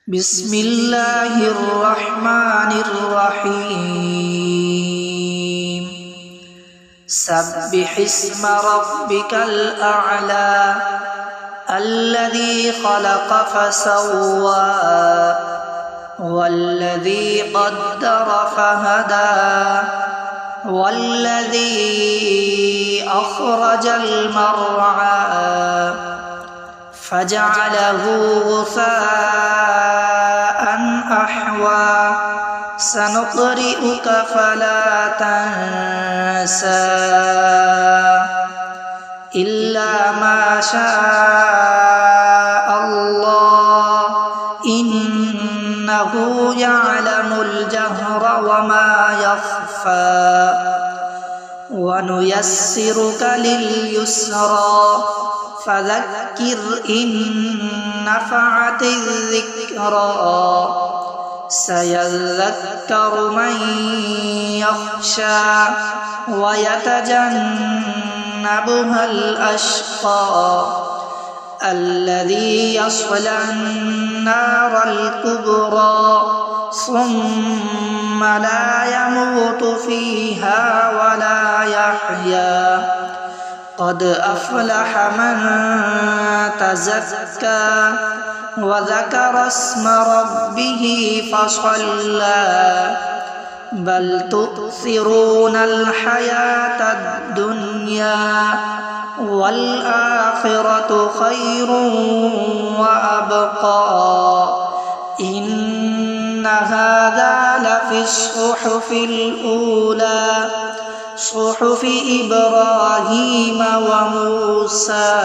بسم الله الرحمن الرحيم سبح اسم ربك الأعلى الذي خلق فسوى والذي قدر فهدى والذي أخرج المرعى فجعله غثاء أحوى سنقرئك فلا تنسى إلا ما شاء الله إنه يعلم الجهر وما يخفى ونيسرك لليسرى فذكر إن نفعت الذكرى سيذكر من يخشى ويتجنبها الأشقى الذي يصلى النار الكبرى ثم لا يموت فيها ولا يحيا قد أفلح من تزكى وذكر اسم ربه فصلى بل تؤثرون الحياة الدنيا والآخرة خير وأبقى إن هذا لفي الصحف الأولى صحف إبراهيم وموسى